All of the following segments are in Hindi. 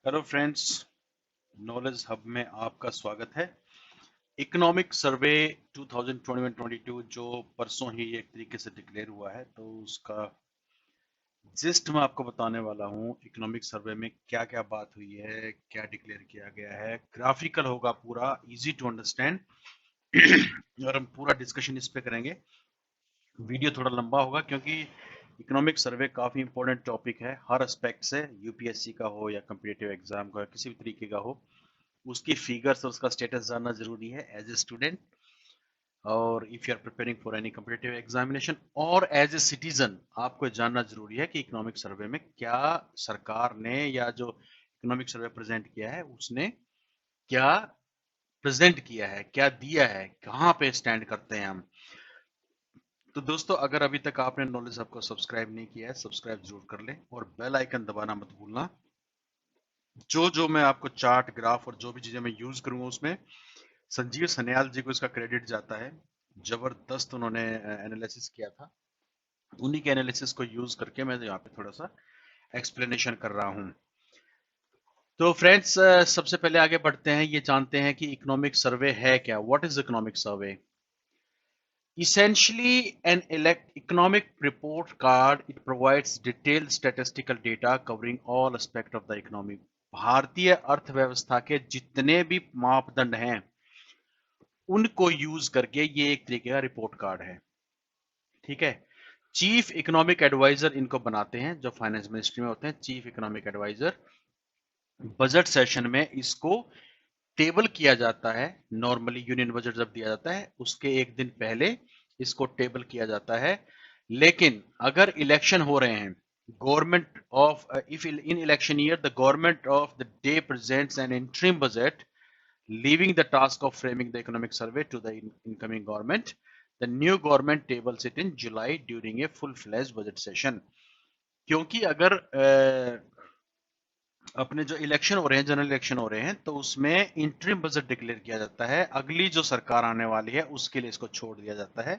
हेलो फ्रेंड्स, नॉलेज हब में आपका स्वागत है। इकोनॉमिक सर्वे 2021-22 जो परसों ही एक तरीके से डिक्लेयर हुआ है, तो उसका जिस्ट मैं आपको बताने वाला हूँ। इकोनॉमिक सर्वे में क्या क्या बात हुई है, क्या डिक्लेयर किया गया है। ग्राफिकल होगा, पूरा इजी टू अंडरस्टैंड और हम पूरा डिस्कशन इस पे करेंगे। वीडियो थोड़ा लंबा होगा क्योंकि इकोनॉमिक सर्वे काफ़ी इंपॉर्टेंट टॉपिक है हर एस्पेक्ट से। यूपीएससी का हो या कम्पिटिटिव एग्जाम का, किसी भी तरीके का हो, उसकी फिगर्स और उसका स्टेटस जानना जरूरी है एज ए स्टूडेंट, और if you are preparing for any competitive examination, और एज ए सिटीजन आपको जानना जरूरी है कि इकोनॉमिक सर्वे में क्या सरकार ने या जो इकोनॉमिक सर्वे प्रेजेंट किया है उसने क्या प्रेजेंट किया है, क्या दिया है, कहाँ पे स्टैंड करते हैं हम। तो दोस्तों, अगर अभी तक आपने नॉलेज हब को सब्सक्राइब नहीं किया है, सब्सक्राइब जरूर कर लें और बेल आइकन दबाना मत भूलना। जो जो मैं आपको चार्ट, ग्राफ और जो भी चीजें मैं यूज करूंगा उसमें संजीव सन्याल जी को इसका क्रेडिट जाता है। जबरदस्त उन्होंने एनालिसिस किया था। उन्हीं के एनालिसिस को यूज करके मैं यहाँ पे थोड़ा सा एक्सप्लेनेशन कर रहा हूँ। तो फ्रेंड्स, सबसे पहले आगे बढ़ते हैं, ये जानते हैं कि इकोनॉमिक सर्वे है क्या। What is economic survey? Essentially, an economic report card. It provides detailed statistical data covering all aspects of the economy. भारतीय अर्थव्यवस्था के जितने भी मापदंड हैं उनको यूज करके ये एक तरीके का रिपोर्ट कार्ड है। ठीक है। चीफ इकोनॉमिक एडवाइजर इनको बनाते हैं, जो फाइनेंस मिनिस्ट्री में होते हैं, chief economic adviser. Budget session में इसको टेबल किया जाता है। नॉर्मली यूनियन बजट जब दिया जाता है उसके एक दिन पहले इसको टेबल किया जाता है। लेकिन अगर इलेक्शन हो रहे हैं, government of if in election year the government of the day presents N interim budget, leaving the task of framing the economic survey to the incoming government. The new government tables it in July during a full-fledged budget session. क्योंकि अगर अपने जो इलेक्शन हो रहे हैं, जनरल इलेक्शन हो रहे हैं, तो उसमें इंटरिम बजट डिक्लेयर किया जाता है। अगली जो सरकार आने वाली है उसके लिए इसको छोड़ दिया जाता है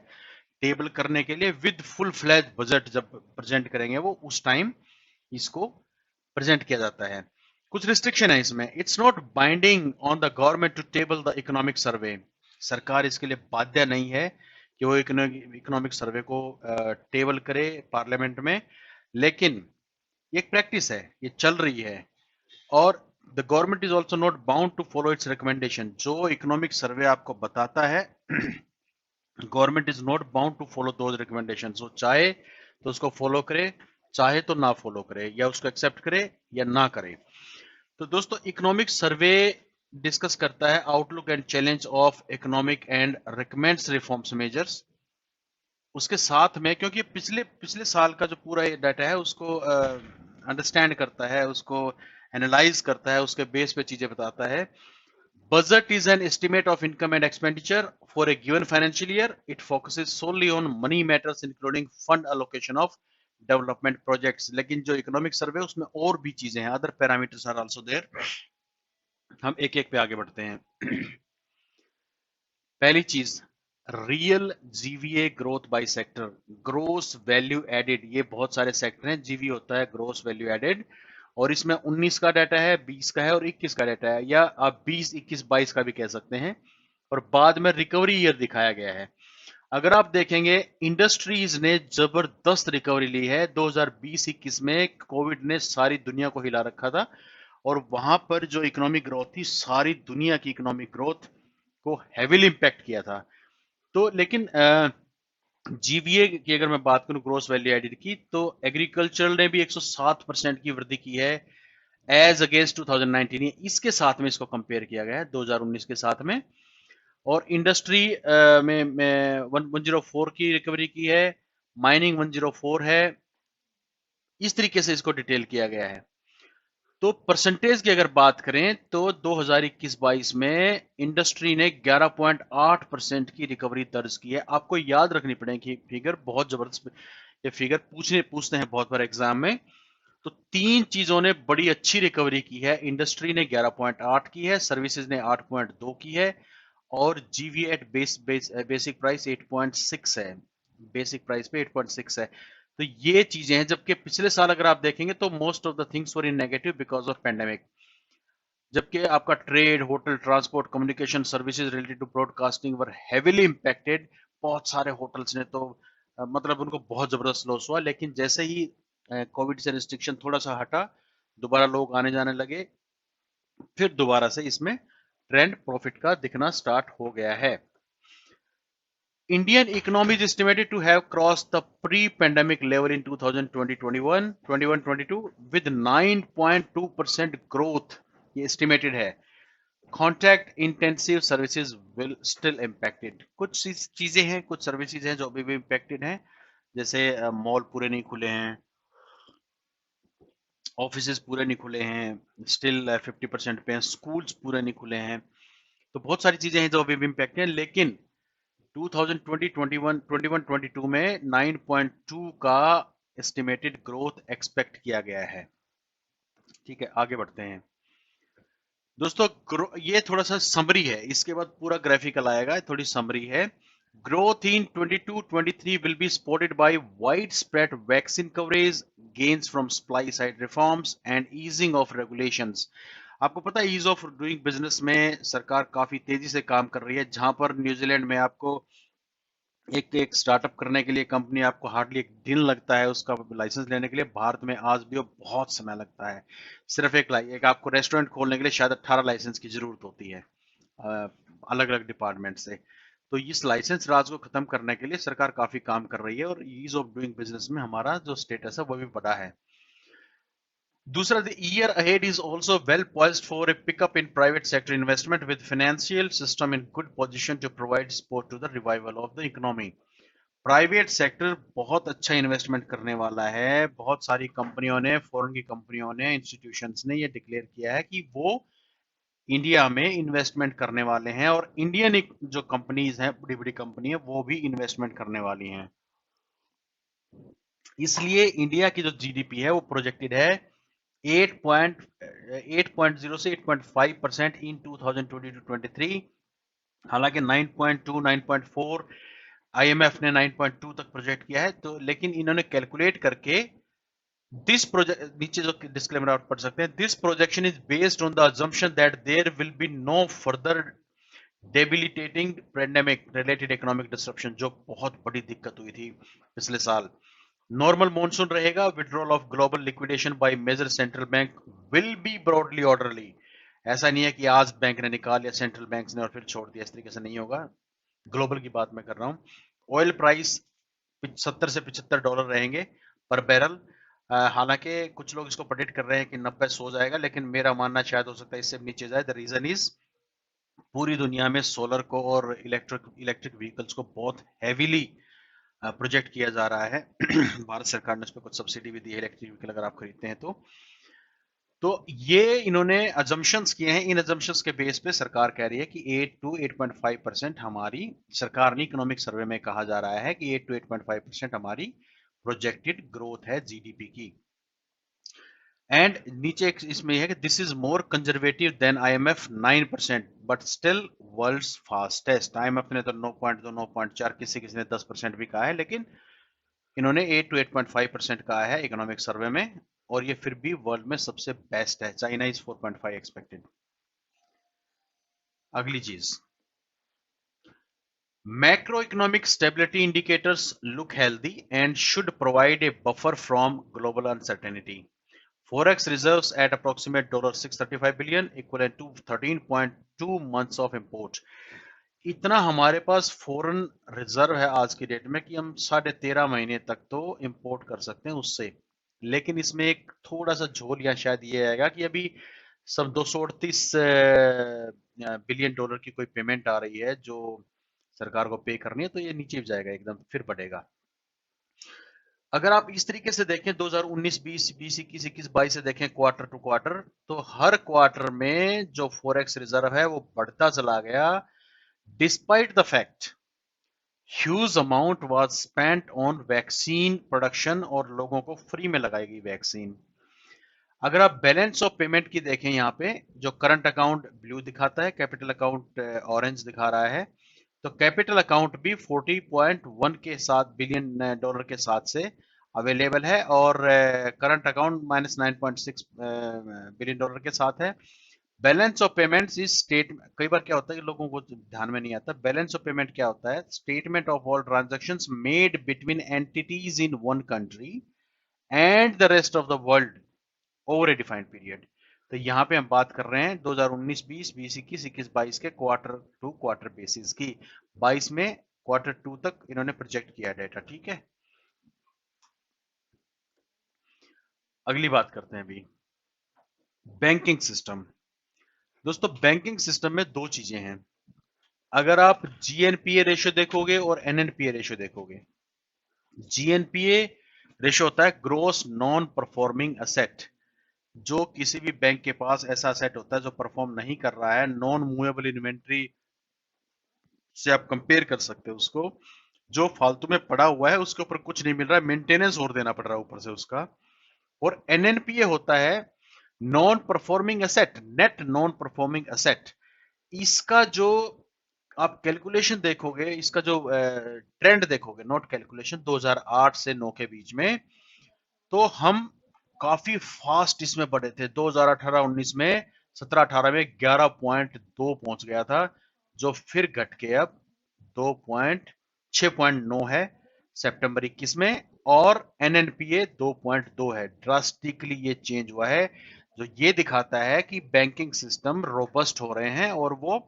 टेबल करने के लिए। विद फुल फ्लैज बजट जब प्रेजेंट करेंगे वो, उस टाइम इसको प्रेजेंट किया जाता है। कुछ रिस्ट्रिक्शन है इसमें। It's not binding on the government to table the economic survey. सरकार इसके लिए बाध्य नहीं है कि वो इकोनॉमिक सर्वे को टेबल करे पार्लियामेंट में, लेकिन ये एक प्रैक्टिस है, ये चल रही है। और the government is also not bound to follow its recommendation. जो इकोनॉमिक सर्वे आपको बताता है, government is not bound to follow those recommendation. वो चाहे तो उसको फॉलो करे, चाहे तो ना फॉलो करे, या उसको एक्सेप्ट करे या ना करे। तो दोस्तों, इकोनॉमिक सर्वे डिस्कस करता है outlook and challenge of economic and recommends reforms measures. उसके साथ में, क्योंकि पिछले पिछले साल का जो पूरा डाटा है उसको अंडरस्टैंड करता है, उसको एनालाइज करता है, उसके बेस पे चीजें बताता है। Budget is an estimate of income and expenditure for a given financial year. It focuses solely on money matters including fund allocation of development projects. लेकिन जो इकोनॉमिक सर्वे उसमें और भी चीजें हैं, other parameters are also there. हम एक एक पे आगे बढ़ते हैं। पहली चीज, real GVA growth by sector, gross value added. ये बहुत सारे सेक्टर हैं, जीवी होता है ग्रोस वैल्यू एडेड, और इसमें 19 का डाटा है, 20 का है और 21 का डाटा है, या आप 20, 21, 22 का भी कह सकते हैं। और बाद में रिकवरी ईयर दिखाया गया है। अगर आप देखेंगे, इंडस्ट्रीज ने जबरदस्त रिकवरी ली है 2020-21 में। कोविड ने सारी दुनिया को हिला रखा था, और वहां पर जो इकोनॉमिक ग्रोथ थी, सारी दुनिया की इकोनॉमिक ग्रोथ को हैविली इंपैक्ट किया था। तो लेकिन जीवीए की अगर मैं बात करूं, ग्रोस वैल्यू एडेड की, तो एग्रीकल्चर ने भी 107% की वृद्धि की है एज अगेंस्ट 2019। इसके साथ में इसको कंपेयर किया गया है 2019 के साथ में। और इंडस्ट्री में 104 की रिकवरी की है, माइनिंग 104 है। इस तरीके से इसको डिटेल किया गया है। तो परसेंटेज की अगर बात करें तो 2021-22 में इंडस्ट्री ने 11.8% की रिकवरी दर्ज की है। आपको याद रखनी पड़ेगी फिगर, बहुत जबरदस्त ये फिगर पूछते हैं बहुत बार एग्जाम में। तो तीन चीजों ने बड़ी अच्छी रिकवरी की है। इंडस्ट्री ने 11.8 की है, सर्विसेज ने 8.2 की है, और जीवी एट बेसिक प्राइस 8.6 है। बेसिक प्राइस पे 8.6 है। तो ये चीजें हैं। जबकि पिछले साल अगर आप देखेंगे तो most of the things were in negative because of pandemic. जबकि आपका trade, hotel, transport, communication services related to broadcasting were heavily impacted. बहुत सारे होटल्स ने तो मतलब उनको बहुत जबरदस्त लॉस हुआ, लेकिन जैसे ही कोविड से रिस्ट्रिक्शन थोड़ा सा हटा, दोबारा लोग आने जाने लगे, फिर दोबारा से इसमें ट्रेंड प्रॉफिट का दिखना स्टार्ट हो गया है। Indian economy is estimated to have crossed the pre-pandemic level in 2021-22 with 9.2% growth, ये estimated है। Contact intensive services will still impacted। कुछ चीजें हैं, कुछ सर्विसेज हैं जो अभी भी impacted हैं, जैसे मॉल पूरे नहीं खुले हैं, ऑफिसेज पूरे नहीं खुले हैं, स्टिल 50% पे हैं, स्कूल्स पूरे नहीं खुले हैं, तो बहुत सारी चीजें हैं जो अभी भी इम्पैक्ट हैं, लेकिन 2020-21 में 9.2 का एस्टिमेटेड ग्रोथ एक्सपेक्ट किया गया है। ठीक है, आगे बढ़ते हैं दोस्तों। ये थोड़ा सा समरी है, इसके बाद पूरा ग्राफिकल आएगा, थोड़ी समरी है। Growth in 22-23 will be supported by widespread vaccine coverage, gains from supply side reforms and easing of regulations। आपको पता है ईज ऑफ डूइंग बिजनेस में सरकार काफी तेजी से काम कर रही है। जहां पर न्यूजीलैंड में आपको एक स्टार्टअप करने के लिए कंपनी आपको हार्डली एक दिन लगता है उसका लाइसेंस लेने के लिए, भारत में आज भी वो बहुत समय लगता है। सिर्फ एक आपको रेस्टोरेंट खोलने के लिए शायद 18 लाइसेंस की जरूरत होती है अलग अलग डिपार्टमेंट से। तो इस लाइसेंस राज को खत्म करने के लिए सरकार काफी काम कर रही है, और ईज ऑफ डूइंग बिजनेस में हमारा जो स्टेटस है वो भी बढ़ा है। दूसरा, the year ahead is also well poised for a pickup in private sector investment with financial system in good position to provide support to the revival of the economy। Private sector बहुत अच्छा इन्वेस्टमेंट करने वाला है। बहुत सारी कंपनियों ने, फॉरेन की कंपनियों ने, इंस्टीट्यूशंस ने ये डिक्लेयर किया है कि वो इंडिया में इन्वेस्टमेंट करने वाले हैं, और इंडियन जो कंपनीज हैं, बड़ी बड़ी कंपनी है, वो भी इन्वेस्टमेंट करने वाली हैं। इसलिए इंडिया की जो जीडीपी है वो प्रोजेक्टेड है 8.0 से 8.5% इन 2022-23। हालांकि 9.2 9.4 आईएमएफ ने 9.2 तक प्रोजेक्ट किया है, तो लेकिन इन्होंने कैलकुलेट करके दिस प्रोजेक्ट, नीचे जो डिस्क्लेमर आप पढ़ सकते हैं, this projection is based on the assumption that there will be no further debilitating pandemic related economic disruption, जो बहुत बड़ी दिक्कत हुई थी पिछले साल। नॉर्मल मॉनसून रहेगा, withdrawal of global liquidation by major central bank will be broadly orderly. ऐसा नहीं है कि आज बैंक ने निकाल लिया, सेंट्रल बैंक ने, और फिर छोड़ दिया, इस तरीके से नहीं होगा। ग्लोबल की बात मैं कर रहा हूं। ऑयल प्राइस 70 से $75 रहेंगे पर बैरल। हालांकि कुछ लोग इसको प्रेडिक्ट कर रहे हैं कि 90 हो जाएगा, लेकिन मेरा मानना शायद हो सकता है इससे नीचे जाए। द रीजन इज पूरी दुनिया में सोलर को और इलेक्ट्रिक व्हीकल्स को बहुत हैवीली प्रोजेक्ट किया जा रहा है। भारत सरकार ने उस पर कुछ सब्सिडी भी दी है इलेक्ट्रिक व्हीकल अगर आप खरीदते हैं तो ये इन्होंने अजम्पशंस किए हैं। इन अजम्पशंस के बेस पे सरकार कह रही है कि 8 to 8.5% हमारी, सरकार ने इकोनॉमिक सर्वे में कहा जा रहा है कि 8 to 8.5% हमारी प्रोजेक्टेड ग्रोथ है जीडीपी की। एंड नीचे इसमें है कि this is more conservative than IMF 9%, but still world's fastest. IMF ने तो 9.2 9.4 किसी किसी ने 10% भी कहा है, लेकिन इन्होंने 8 to 8.5% कहा है इकोनॉमिक सर्वे में, और ये फिर भी वर्ल्ड में सबसे बेस्ट है। China is 4.5 expected. अगली चीज, macro economic stability indicators look healthy and should provide a buffer from global uncertainty. Forex reserves at approximate $635 billion, equivalent to 13.2 months of import। इतना हमारे पास फॉरेन रिजर्व है आज की डेट में कि हम 13.5 महीने तक तो इंपोर्ट कर सकते हैं उससे। लेकिन इसमें एक थोड़ा सा झोल या शायद ये आएगा कि अभी सब 238 बिलियन डॉलर की कोई पेमेंट आ रही है जो सरकार को पे करनी है, तो ये नीचे जाएगा एकदम, फिर बढ़ेगा। अगर आप इस तरीके से देखें 2019, 20, 21, 21, 22 से देखें क्वार्टर टू क्वार्टर, तो हर क्वार्टर में जो फॉरेक्स रिजर्व है वो बढ़ता चला गया, despite the fact huge amount was spent on vaccine production, और लोगों को फ्री में लगाई गई वैक्सीन। अगर आप बैलेंस ऑफ पेमेंट की देखें, यहाँ पे जो करंट अकाउंट ब्लू दिखाता है, कैपिटल अकाउंट ऑरेंज दिखा रहा है, तो कैपिटल अकाउंट भी 40.1 के साथ बिलियन डॉलर के साथ से अवेलेबल है, और करंट अकाउंट -9.6 बिलियन डॉलर के साथ है। Balance of payments is state, कई बार क्या होता है कि लोगों को ध्यान में नहीं आता, बैलेंस ऑफ पेमेंट क्या होता है, statement of all transactions made between entities in one country and the rest of the world over A defined period. तो यहाँ पे हम बात कर रहे हैं 2019-20, 2021, 21-22 के क्वार्टर टू क्वार्टर बेसिस की। 22 में क्वार्टर टू तक इन्होंने प्रोजेक्ट किया डाटा, ठीक है। अगली बात करते हैं अभी, बैंकिंग सिस्टम। दोस्तों बैंकिंग सिस्टम में दो चीजें हैं, अगर आप जीएनपीए रेशियो देखोगे और एनएनपीए रेशियो देखोगे, जीएनपीए रेशियो होता है ग्रोस नॉन परफॉर्मिंग असेट, जो किसी भी बैंक के पास ऐसा असेट होता है जो परफॉर्म नहीं कर रहा है, नॉन मूवेबल इन्वेंट्री से आप कंपेयर कर सकते हो उसको, जो फालतू में पड़ा हुआ है, उसके ऊपर कुछ नहीं मिल रहा है, मेंटेनेंस और देना पड़ रहा है ऊपर से उसका। और एनएनपीए होता है non performing asset, net non performing asset. इसका जो आप कैलकुलेशन देखोगे, इसका जो ट्रेंड देखोगे, नॉट कैलकुलेशन, 2008 से 9 के बीच में, तो हम काफी फास्ट इसमें बढ़े थे। 2018-19 में 17-18 में 11.2 पहुंच गया था, जो फिर घट के अब 6.9 है सितंबर 21 में, और एनएनपीए 2.2 है। ड्रास्टिकली ये चेंज हुआ है, जो ये दिखाता है कि बैंकिंग सिस्टम रोबस्ट हो रहे हैं और वो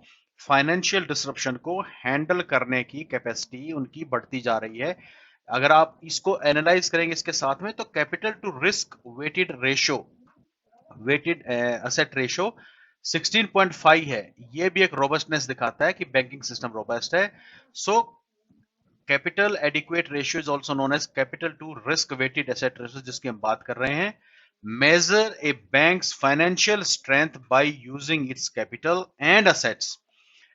फाइनेंशियल डिसरप्शन को हैंडल करने की कैपेसिटी उनकी बढ़ती जा रही है। अगर आप इसको एनालाइज करेंगे इसके साथ में, तो capital to risk weighted ratio, weighted asset ratio 16.5 है। ये भी एक रोबस्टनेस दिखाता है कि बैंकिंग सिस्टम रोबस्ट है। So capital adequate ratio is also known as capital to risk weighted asset ratio, जिसकी हम बात कर रहे हैं। Measure a bank's financial strength by using its capital and assets.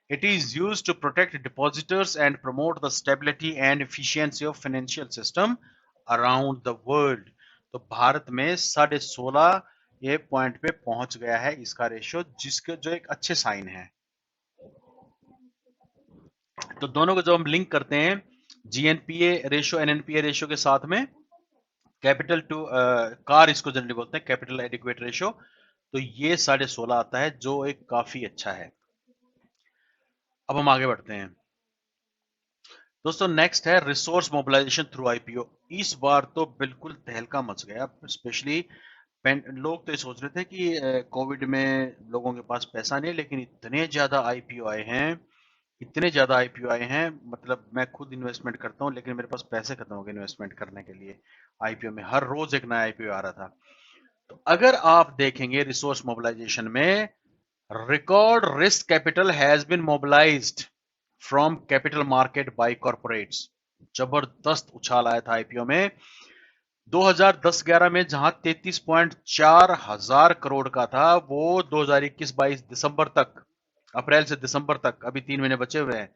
It is used to protect depositors and promote the stability and efficiency of financial system around the world. तो भारत में 16.5 ये पॉइंट पे पहुंच गया है इसका रेशियो, जिसके जो एक अच्छे साइन है। तो दोनों को जब हम लिंक करते हैं, जीएनपीए रेशियो एनएनपीए रेशियो के साथ में, कैपिटल टू कार इसको जनरली बोलते हैं, कैपिटल एडिक्वेट रेशियो, तो ये 16.5 आता है, जो एक काफी अच्छा है। अब हम आगे बढ़ते हैं दोस्तों, नेक्स्ट है रिसोर्स मोबिलाइजेशन थ्रू आईपीओ। इस बार तो बिल्कुल तहलका मच गया, स्पेशली लोग तो ये सोच रहे थे कि कोविड में लोगों के पास पैसा नहीं है, लेकिन इतने ज्यादा आईपीओ आए हैं, इतने ज्यादा आईपीओ आए हैं, मतलब मैं खुद इन्वेस्टमेंट करता हूँ लेकिन मेरे पास पैसे खत्म हो गए इन्वेस्टमेंट करने के लिए। आईपीओ में हर रोज एक नया आईपीओ आ रहा था। तो अगर आप देखेंगे रिसोर्स मोबिलाइजेशन में, record risk capital has been mobilised from capital market by corporates. जबरदस्त उछाल आया था आईपीओ में 2010-11 में, जहां 33.4 हजार करोड़ का था, वो 2021-22 दिसंबर तक, अप्रैल से दिसंबर तक, अभी 3 महीने बचे हुए हैं,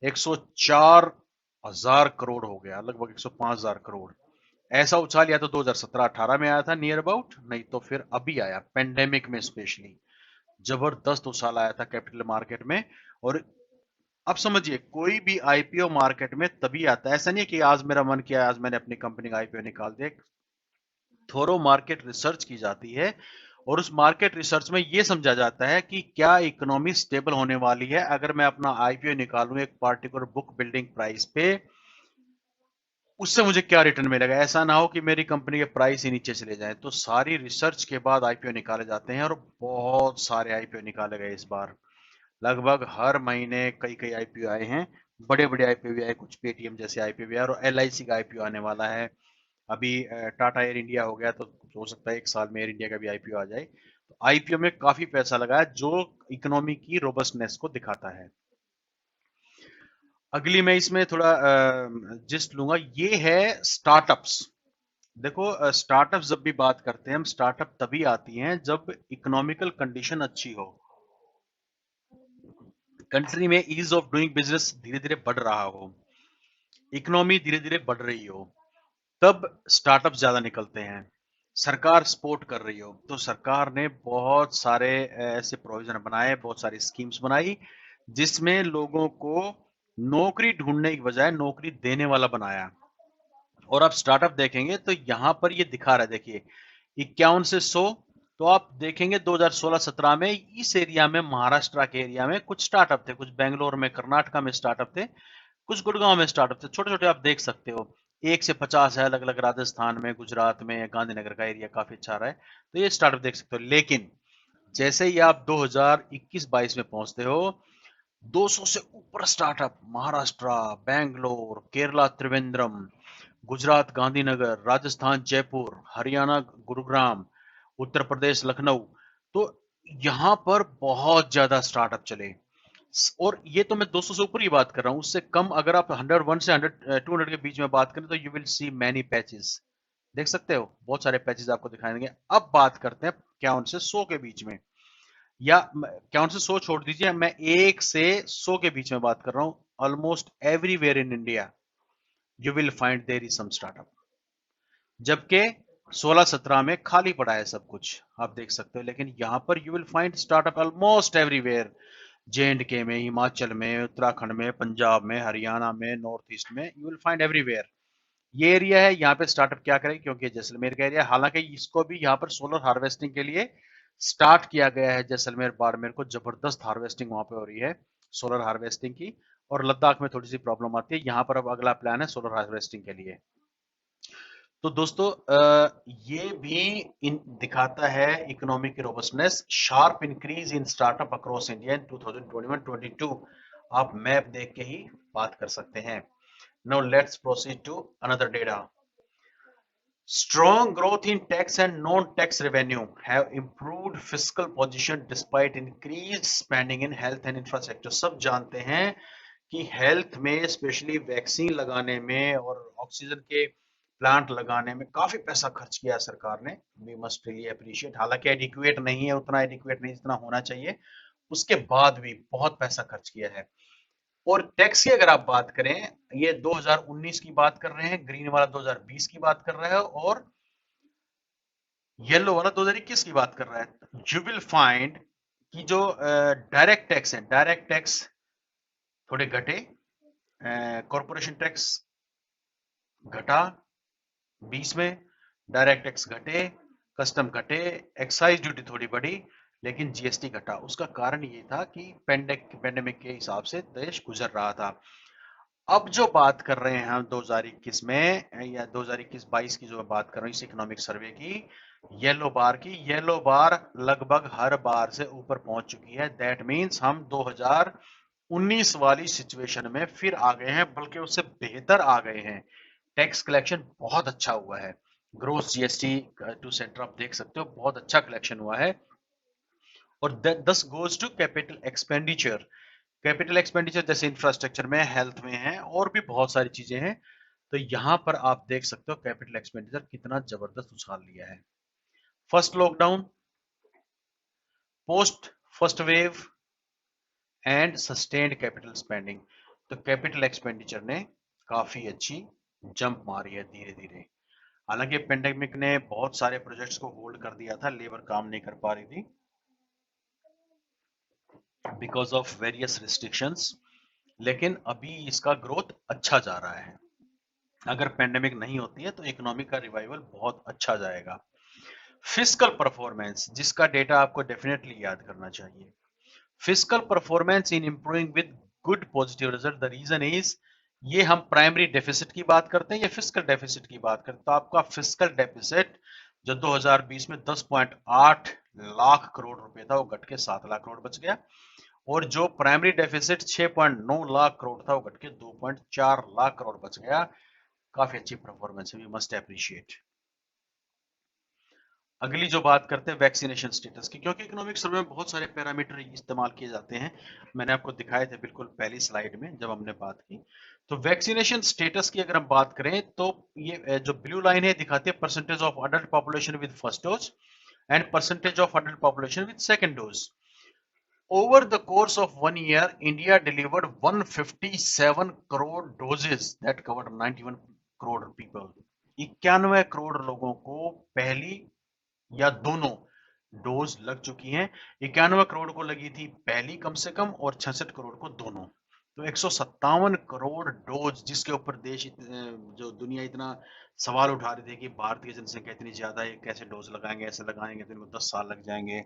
104 हजार करोड़ हो गया, लगभग 105 हजार करोड़। ऐसा उछाल या तो 2017-18 में आया था नियर अबाउट, नहीं तो फिर अभी आया पेंडेमिक में, स्पेशली जबरदस्त उछाल आया था कैपिटल मार्केट में। और अब समझिए, कोई भी आईपीओ मार्केट में तभी आता है, ऐसा नहीं है कि आज मेरा मन किया आज मैंने अपनी कंपनी का आईपीओ निकाल दिया। थोरो मार्केट रिसर्च की जाती है और उस मार्केट रिसर्च में यह समझा जाता है कि क्या इकोनॉमी स्टेबल होने वाली है। अगर मैं अपना आईपीओ निकालूं एक पार्टिकुलर बुक बिल्डिंग प्राइस पे, उससे मुझे क्या रिटर्न मिलेगा। ऐसा ना हो कि मेरी कंपनी के प्राइस ही नीचे चले जाए। तो सारी रिसर्च के बाद आईपीओ निकाले जाते हैं, और बहुत सारे आईपीओ निकाले गए इस बार। लगभग हर महीने कई कई आईपीओ आए हैं, बड़े बड़े आईपीओ भी आए, कुछ पेटीएम जैसे आईपीओ भी आए, और एलआईसी का आईपीओ आने वाला है। अभी टाटा एयर इंडिया हो गया, तो हो सकता है एक साल में एयर इंडिया का भी आईपीओ आ जाए। तो आईपीओ में काफी पैसा लगा है, जो इकोनॉमी की रोबस्टनेस को दिखाता है। अगली मैं इसमें थोड़ा जिस्ट लूंगा, ये है स्टार्टअप्स। देखो स्टार्टअप जब भी बात करते हैं हम, स्टार्टअप तभी आती हैं जब इकोनॉमिकल कंडीशन अच्छी हो, कंट्री में ईज ऑफ डूइंग बिजनेस धीरे धीरे बढ़ रहा हो, इकोनॉमी धीरे धीरे बढ़ रही हो, तब स्टार्टअप ज्यादा निकलते हैं। सरकार सपोर्ट कर रही हो, तो सरकार ने बहुत सारे ऐसे प्रोविजन बनाए, बहुत सारी स्कीम्स बनाई, जिसमें लोगों को नौकरी ढूंढने की बजाय नौकरी देने वाला बनाया। और आप स्टार्टअप देखेंगे तो यहां पर ये दिखा रहा है, देखिए 51 से 100, तो आप देखेंगे 2016-17 में इस एरिया में, महाराष्ट्र के एरिया में कुछ स्टार्टअप थे, कुछ बेंगलोर में, कर्नाटका में स्टार्टअप थे, कुछ गुड़गांव में स्टार्टअप थे, छोटे छोटे आप देख सकते हो। 1 से 50 है अलग अलग, राजस्थान में, गुजरात में, गांधीनगर का एरिया काफी अच्छा रहा है, तो ये स्टार्टअप देख सकते हो। लेकिन जैसे ही आप 2021-22 में पहुंचते हो, 200 से ऊपर स्टार्टअप महाराष्ट्र, बेंगलोर, केरला त्रिवेंद्रम, गुजरात गांधीनगर, राजस्थान जयपुर, हरियाणा गुरुग्राम, उत्तर प्रदेश लखनऊ, तो यहाँ पर बहुत ज्यादा स्टार्टअप चले। और ये तो मैं 200 से ऊपर ही बात कर रहा हूँ, उससे कम अगर आप 101 से 200 के बीच में बात करें तो you will see many patches, देख सकते हो बहुत सारे पैचेस आपको दिखाई देंगे। अब बात करते हैं क्या उनसे 100 के बीच में, या क्या उनसे 100 छोड़ दीजिए, मैं 1 से 100 के बीच में बात कर रहा हूँ। Almost everywhere in India you will find there is some startup, जबकि 16-17 में खाली पड़ा है सब कुछ, आप देख सकते हो। लेकिन यहाँ पर you will find startup almost everywhere, J&K में, हिमाचल में, उत्तराखंड में, पंजाब में, हरियाणा में, नॉर्थ ईस्ट में, यू विल फाइंड एवरीवेयर। ये एरिया है, यहाँ पे स्टार्टअप क्या करें, क्योंकि जैसलमेर का एरिया, हालांकि इसको भी यहाँ पर सोलर हार्वेस्टिंग के लिए स्टार्ट किया गया है। जैसलमेर बाड़मेर को जबरदस्त हार्वेस्टिंग वहां पे हो रही है, सोलर हार्वेस्टिंग की। और लद्दाख में थोड़ी सी प्रॉब्लम आती है, यहाँ पर अब अगला प्लान है सोलर हार्वेस्टिंग के लिए। तो दोस्तों ये भी दिखाता है इकोनॉमिक की robustness, sharp increase in startup across India in 2021-22। आप मैप देख के ही बात कर सकते हैं। Now let's proceed to another data. Strong growth in tax and non-tax revenue have improved fiscal position despite increased spending in health and infrastructure। सब जानते हैं कि हेल्थ में, स्पेशली वैक्सीन लगाने में और ऑक्सीजन के प्लांट लगाने में काफी पैसा खर्च किया है सरकार ने। वी मस्ट रियली अप्रिशिएट, हालांकि एडिक्वेट नहीं है, उतना एडिक्वेट नहीं जितना होना चाहिए, उसके बाद भी बहुत पैसा खर्च किया है। और टैक्स की अगर आप बात करें, ये 2019 की बात कर रहे हैं, ग्रीन वाला 2020 की बात कर रहा है, और येलो वाला 2021 की बात कर रहा है। यू विल फाइंड कि जो डायरेक्ट टैक्स है, डायरेक्ट टैक्स थोड़े घटे, कॉरपोरेशन टैक्स घटा 20 में, डायरेक्ट टैक्स घटे, कस्टम घटे, एक्साइज ड्यूटी थोड़ी बढ़ी, लेकिन जीएसटी घटा। उसका कारण ये था कि पेंडेमिक के हिसाब से देश गुजर रहा था। अब जो बात कर रहे हैं हम 2021 में, या 2021-22 की जो बात कर रहे हैं इस इकोनॉमिक सर्वे की, येलो बार की, येलो बार लगभग हर बार से ऊपर पहुंच चुकी है। दैट मींस हम 2019 वाली सिचुएशन में फिर आ गए हैं, बल्कि उससे बेहतर आ गए हैं। टैक्स कलेक्शन बहुत अच्छा हुआ है, ग्रोस जीएसटी टू सेंटर आप देख सकते हो, बहुत अच्छा कलेक्शन हुआ है। और this goes to capital expenditure. Capital expenditure जैसे इंफ्रास्ट्रक्चर में, हेल्थ में है, और भी बहुत सारी चीजें हैं। तो यहां पर आप देख सकते हो कैपिटल एक्सपेंडिचर कितना जबरदस्त उछाल लिया है। First lockdown, post first wave and sustained capital spending, तो कैपिटल एक्सपेंडिचर ने काफी अच्छी जंप मारी है धीरे धीरे। हालांकि पेंडेमिक ने बहुत सारे प्रोजेक्ट्स को होल्ड कर दिया था, लेबर काम नहीं कर पा रही थी बिकॉज ऑफ वेरियस रिस्ट्रिक्शंस, लेकिन अभी इसका ग्रोथ अच्छा जा रहा है। अगर पेंडेमिक नहीं होती है तो इकोनॉमी का रिवाइवल बहुत अच्छा जाएगा। फिस्कल परफॉर्मेंस, जिसका डेटा आपको डेफिनेटली याद करना चाहिए। Fiscal performance in improving with good positive result. The reason is, ये हम प्राइमरी डेफिसिट की बात करते हैं या फिस्कल डेफिसिट की बात करते हैं, तो आपका फिस्कल डेफिसिट जो 2020 में 10.8 लाख करोड़ रुपए था, वो घट के 7 लाख करोड़ बच गया। और जो प्राइमरी डेफिसिट 6.9 लाख करोड़ था, वो घट के 2.4 लाख करोड़ बच गया। काफी अच्छी परफॉर्मेंस है, वी मस्ट अप्रिशिएट। अगली जो बात करते हैं वैक्सीनेशन स्टेटस की, क्योंकि इकोनॉमिक सर्वे में बहुत सारे पैरामीटर इस्तेमाल किए जाते हैं, मैंने आपको दिखाए थे बिल्कुल पहली स्लाइड में जब हमने बात की। तो वैक्सीनेशन स्टेटस की अगर हम बात करें, तो ये जो ब्लू लाइन है दिखाती है percentage of adult population with first dose and percentage of adult population with second dose. Over the course of 1 year, India delivered 157 crore doses that covered 91 crore people। 91 crore लोगों को पहली या दोनों डोज लग चुकी हैं। 91 करोड़ को लगी थी पहली कम से कम, और 66 करोड़ को दोनों। तो 157 करोड़ डोज, जिसके ऊपर देश जो दुनिया इतना सवाल उठा रही थी कि भारत की जनसंख्या इतनी ज्यादा है, कैसे डोज लगाएंगे, ऐसे लगाएंगे तो इनको 10 साल लग जाएंगे।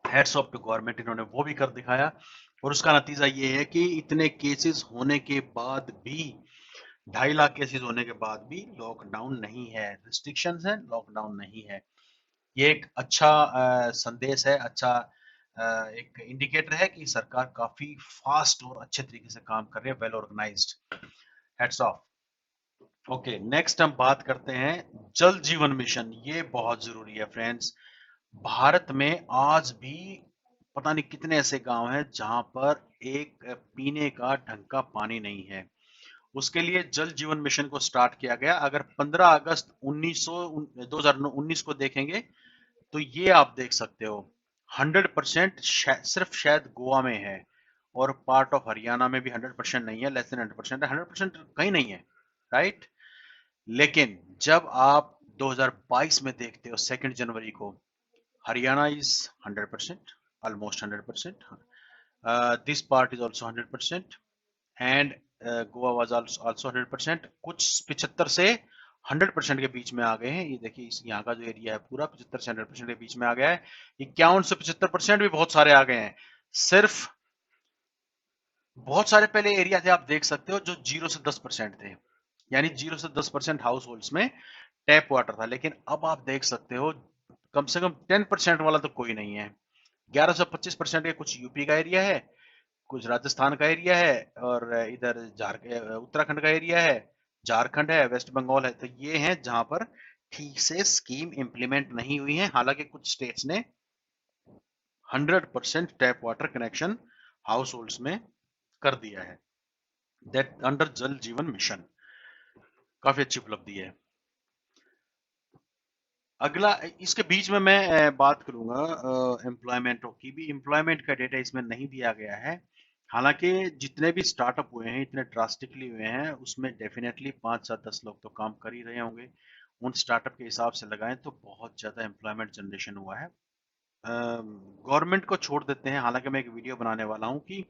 हेड्स ऑफ टू गवर्नमेंट, इन्होंने वो भी कर दिखाया। और उसका नतीजा ये है कि इतने केसेस होने के बाद भी, 2.5 लाख केसेस होने के बाद भी लॉकडाउन नहीं है, रिस्ट्रिक्शंस है, लॉकडाउन नहीं है। ये एक अच्छा संदेश है, अच्छा एक इंडिकेटर है कि सरकार काफी फास्ट और अच्छे तरीके से काम कर रही है, well organised. Heads of. Okay, next हम बात करते हैं जल जीवन मिशन। ये बहुत जरूरी है फ्रेंड्स। भारत में आज भी पता नहीं कितने ऐसे गांव हैं जहां पर एक पीने का ढंग का पानी नहीं है। उसके लिए जल जीवन मिशन को स्टार्ट किया गया। अगर 15 अगस्त 2019 को देखेंगे तो ये आप देख सकते हो 100% सिर्फ शायद गोवा में है, और पार्ट ऑफ हरियाणा में भी 100% नहीं है, लेस देन 100% है, 100% कहीं नहीं है, राइट। लेकिन जब आप 2022 में देखते हो 2 जनवरी को, Haryana is 100%, almost 100%, this part is also 100%, and Goa was also 100%। कुछ 75 से 100% के बीच में आ गए हैं। ये देखिए, इस यहाँ का जो एरिया है पूरा 75 से 100% के बीच में आ गया है। 51 से 75% भी बहुत सारे आ गए हैं। सिर्फ बहुत सारे पहले एरिया थे, आप देख सकते हो, जो 0 से 10% थे, यानी 0 से 10% हाउस होल्ड्स में टैप वाटर था। लेकिन अब आप देख सकते हो कम से कम 10% वाला तो कोई नहीं है। 11 से 25% के कुछ यूपी का एरिया है, कुछ राजस्थान का एरिया है, और इधर झारखंड उत्तराखंड का एरिया है, झारखंड है, वेस्ट बंगाल है। तो ये हैं जहां पर ठीक से स्कीम इंप्लीमेंट नहीं हुई है। हालांकि कुछ स्टेट्स ने 100% tap water connection house holds में कर दिया है, दैट अंडर जल जीवन मिशन। काफी अच्छी उपलब्धि है। अगला, इसके बीच में मैं बात करूंगा एम्प्लॉयमेंट की भी। एम्प्लॉयमेंट का डेटा इसमें नहीं दिया गया है। हालांकि जितने भी स्टार्टअप हुए हैं, इतने ड्रास्टिकली हुए हैं, उसमें डेफिनेटली 5 7 10 लोग तो काम कर ही रहे होंगे। उन स्टार्टअप के हिसाब से लगाएं तो बहुत ज्यादा एम्प्लॉयमेंट जनरेशन हुआ है। गवर्नमेंट को छोड़ देते हैं। हालांकि मैं एक वीडियो बनाने वाला हूं कि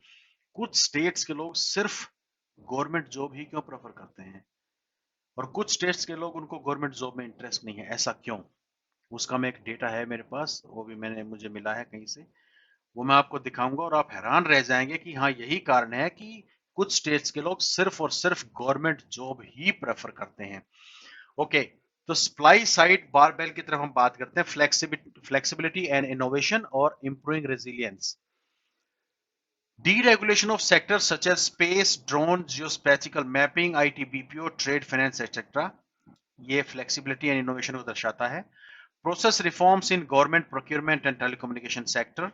कुछ स्टेट्स के लोग सिर्फ गवर्नमेंट जॉब ही क्यों प्रेफर करते हैं, और कुछ स्टेट्स के लोग, उनको गवर्नमेंट जॉब में इंटरेस्ट नहीं है, ऐसा क्यों। उसका मैं एक डेटा है मेरे पास, वो भी मुझे मिला है कहीं से, वो मैं आपको दिखाऊंगा और आप हैरान रह जाएंगे कि हाँ, यही कारण है कि कुछ स्टेट्स के लोग सिर्फ और सिर्फ गवर्नमेंट जॉब ही प्रेफर करते हैं। ओके, तो सप्लाई साइड बारबेल की तरफ हम बात करते हैं। फ्लेक्सिबिलिटी एंड इनोवेशन और improving resilience. Deregulation of sectors such as space, drone, geospatial mapping, IT, BPO, trade, finance, etc. ये फ्लेक्सिबिलिटी एंड इनोवेशन को दर्शाता है। Process reforms in government procurement and telecommunication sector,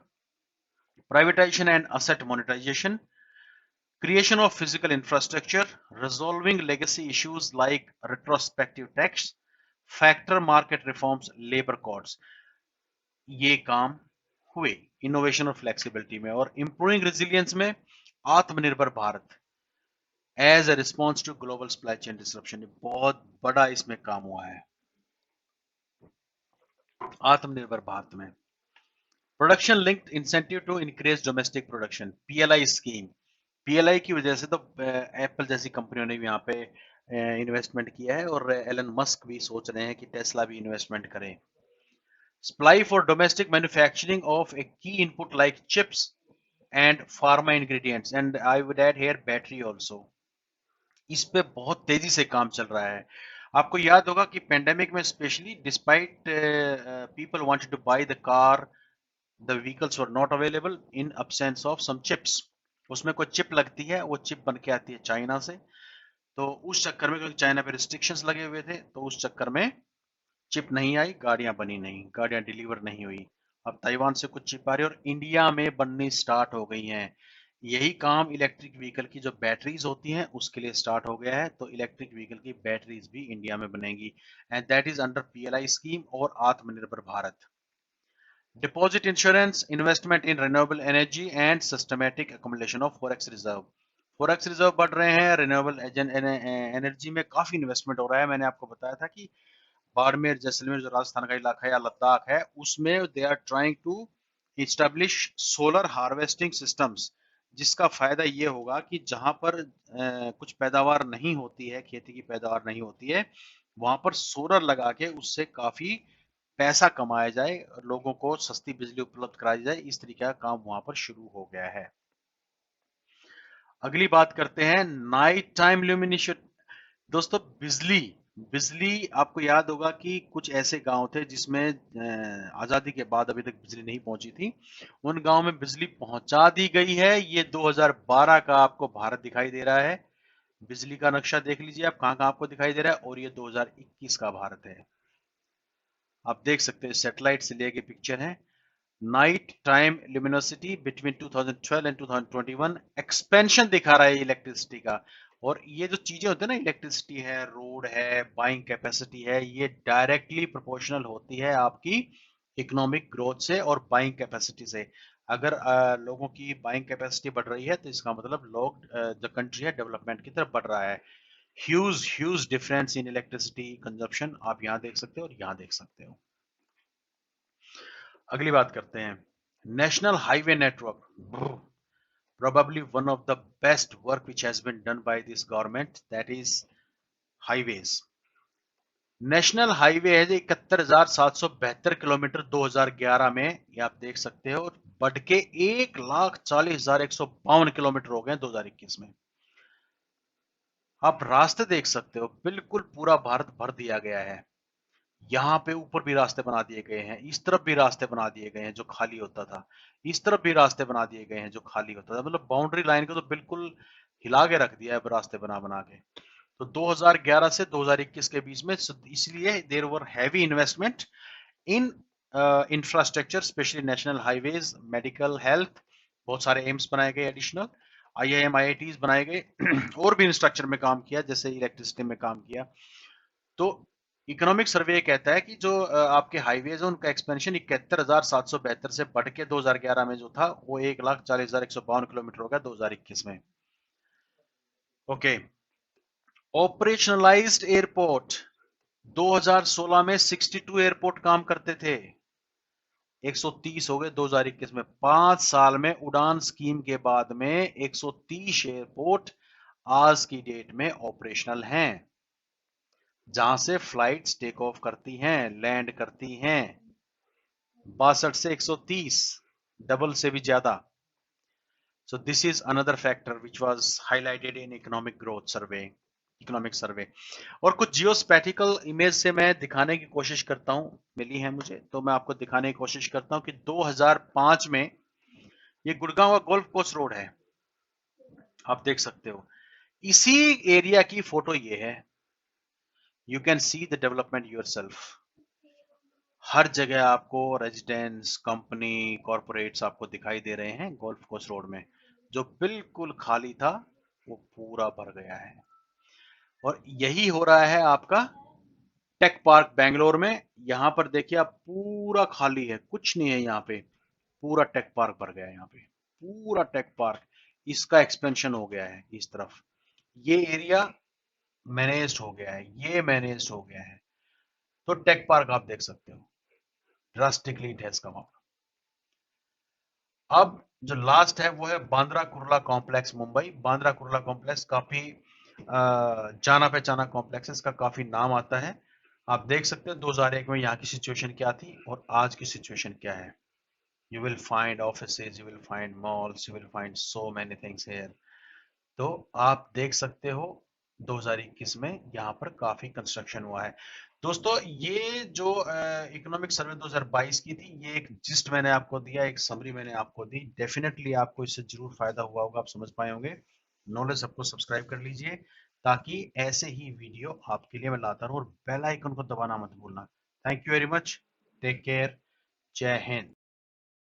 privatization and asset monetization, creation of physical infrastructure, resolving legacy issues like retrospective tax, factor market reforms, labor codes। ये काम हुए इनोवेशन और फ्लेक्सिबिलिटी में। और इंप्रूविंग रेजिलियंस में Atmanirbhar Bharat as a response to global supply chain disruption, बहुत बड़ा इसमें काम हुआ है आत्मनिर्भर भारत में। Production linked incentive to increase domestic production, PLI scheme. PLI की वजह से तो एप्पल जैसी कंपनियों ने भी यहाँ पे इन्वेस्टमेंट किया है, और एलन मस्क भी सोच रहे हैं कि टेस्ला भी इन्वेस्टमेंट करें। Supply for domestic manufacturing of a key input like chips and pharma ingredients, and I would add here battery also. इस पे बहुत तेजी से काम चल रहा है। आपको याद होगा कि पेंडेमिक में specially, despite people wanted to buy the car, the vehicles were not available in absence of some chips. उसमें कोई चिप लगती है, वो चिप बन के आती है चाइना से। तो उस चक्कर में, क्योंकि चाइना पे रिस्ट्रिक्शंस लगे हुए थे, तो उस चक्कर में चिप नहीं आई, गाड़ियां बनी नहीं, गाड़ियां डिलीवर नहीं हुई। अब ताइवान से कुछ चिप आ रही है और इंडिया में बननी स्टार्ट हो गई हैं। यही काम इलेक्ट्रिक व्हीकल की जो बैटरीज होती हैं उसके लिए स्टार्ट हो गया है। तो इलेक्ट्रिक व्हीकल की बैटरीज भी इंडिया में बनेंगी, and that is under PLI scheme और आत्मनिर्भर Bharat. Deposit insurance, investment in renewable energy and systematic accommodation of forex reserve. Forex reserve बढ़ रहे हैं, रिन्यूएबल एनर्जी में काफी इन्वेस्टमेंट हो रहा है। मैंने आपको बताया था कि बाड़मेर, जैसलमेर, जो राजस्थान का इलाका है या लद्दाख है, उसमें they are trying to establish solar harvesting systems, जिसका फायदा ये होगा कि जहां पर कुछ पैदावार नहीं होती है, खेती की पैदावार नहीं होती है, वहां पर सोलर लगा के उससे काफी पैसा कमाया जाए, लोगों को सस्ती बिजली उपलब्ध कराई जाए। इस तरीके का काम वहां पर शुरू हो गया है। अगली बात करते हैं नाइट टाइम ल्यूमिनेशन। दोस्तों बिजली बिजली आपको याद होगा कि कुछ ऐसे गांव थे जिसमें आजादी के बाद अभी तक बिजली नहीं पहुंची थी। उन गांव में बिजली पहुंचा दी गई है। ये 2012 का आपको भारत दिखाई दे रहा है। बिजली का नक्शा देख लीजिए आप, कहां कहां आपको दिखाई दे रहा है। और ये 2021 का भारत है। आप देख सकते हैं सैटेलाइट से लिए गए पिक्चर है। Night time luminosity between 2012 and 2021 expansion दिखा रहा है इलेक्ट्रिसिटी का। और ये जो चीजें होती है ना, इलेक्ट्रिसिटी है, रोड है, बाइंग कैपेसिटी है, ये डायरेक्टली प्रोपोर्शनल होती है आपकी इकोनॉमिक ग्रोथ से और बाइंग कैपेसिटी से। अगर लोगों की बाइंग कैपेसिटी बढ़ रही है तो इसका मतलब लोग द कंट्री है डेवलपमेंट की तरफ बढ़ रहा है। Huge huge difference in electricity consumption आप यहाँ देख सकते हो और यहाँ देख सकते हो। अगली बात करते हैं national highway network. Probably one of the best work which has been done by this government, that is highways. National highway है 71,772 किलोमीटर 2011 में, ये आप देख सकते हो, बढ़ के 1,40,152 किलोमीटर हो गए 2021 में। आप रास्ते देख सकते हो, बिल्कुल पूरा भारत भर दिया गया है। यहाँ पे ऊपर भी रास्ते बना दिए गए हैं, इस तरफ भी रास्ते बना दिए गए हैं जो खाली होता था, इस तरफ भी रास्ते बना दिए गए हैं जो खाली होता था। मतलब बाउंड्री लाइन को तो बिल्कुल हिला के रख दिया है रास्ते बना बना के। तो 2011 से 2021 के बीच में, इसलिए there were heavy investment in infrastructure, specially national highways, medical, health. बहुत सारे एम्स बनाए गए एडिशनल, IIM IITs बनाए गए और भी इंफ्रास्ट्रक्चर में काम किया, जैसे इलेक्ट्रिसिटी में काम किया। तो इकोनॉमिक सर्वे कहता है कि जो आपके हाईवेज है उनका एक्सपेंशन 71,772 से बढ़ के 2011 में जो था वो 1,40,152 किलोमीटर हो गया 2021 में। ओके, ऑपरेशनलाइज्ड एयरपोर्ट 2016 में 62 एयरपोर्ट काम करते थे, 130 हो गए 2021 में। 5 साल में उड़ान स्कीम के बाद में 130 एयरपोर्ट आज की डेट में ऑपरेशनल हैं, जहां से फ्लाइट्स टेक ऑफ करती हैं, लैंड करती हैं। 62 से 130, डबल से भी ज्यादा। So this is another factor which was highlighted in economic growth survey, economic survey. और कुछ जियोस्पैटिकल इमेज से मैं दिखाने की कोशिश करता हूं, मिली है मुझे, तो मैं आपको दिखाने की कोशिश करता हूं कि 2005 में ये गुड़गांव का गोल्फ कोर्स रोड है, आप देख सकते हो। इसी एरिया की फोटो ये है। You can see the development yourself. हर जगह आपको रेजिडेंस, कंपनी, कॉर्पोरेट्स आपको दिखाई दे रहे हैं गोल्फ कोर्स रोड में। जो बिल्कुल खाली था वो पूरा भर गया है। और यही हो रहा है आपका टेक पार्क बेंगलोर में। यहां पर देखिए आप, पूरा खाली है, कुछ नहीं है यहाँ पे। पूरा टेक पार्क भर गया है यहाँ पे, पूरा टेक पार्क। इसका एक्सपेंशन हो गया है इस तरफ। ये एरिया मैनेज्ड हो गया है, ये मैनेज्ड हो गया है। तो टेक पार्क आप देख सकते हो, drastically it has come up. अब जो लास्ट है वो है बांद्रा कुर्ला कॉम्प्लेक्स मुंबई। बांद्रा कुर्ला कॉम्प्लेक्स काफी जाना पहचाना कॉम्प्लेक्स है, इसका काफी नाम आता है। आप देख सकते हैं 2001 में यहाँ की सिचुएशन क्या थी और आज की सिचुएशन क्या है। You will find offices, you will find malls, you will find so many things here. तो आप देख सकते हो 2021 में यहाँ पर काफी कंस्ट्रक्शन हुआ है। दोस्तों ये जो इकोनॉमिक सर्वे 2022 की थी, ये एक जिस्ट मैंने आपको दिया, एक समरी मैंने आपको दी। डेफिनेटली आपको इससे जरूर फायदा हुआ होगा, आप समझ पाए होंगे। नॉलेज सबको सब्सक्राइब कर लीजिए ताकि ऐसे ही वीडियो आपके लिए मैं लाता रहूं, और बेल आइकन को दबाना मत भूलना। Thank you very much, take care, जय हिंद।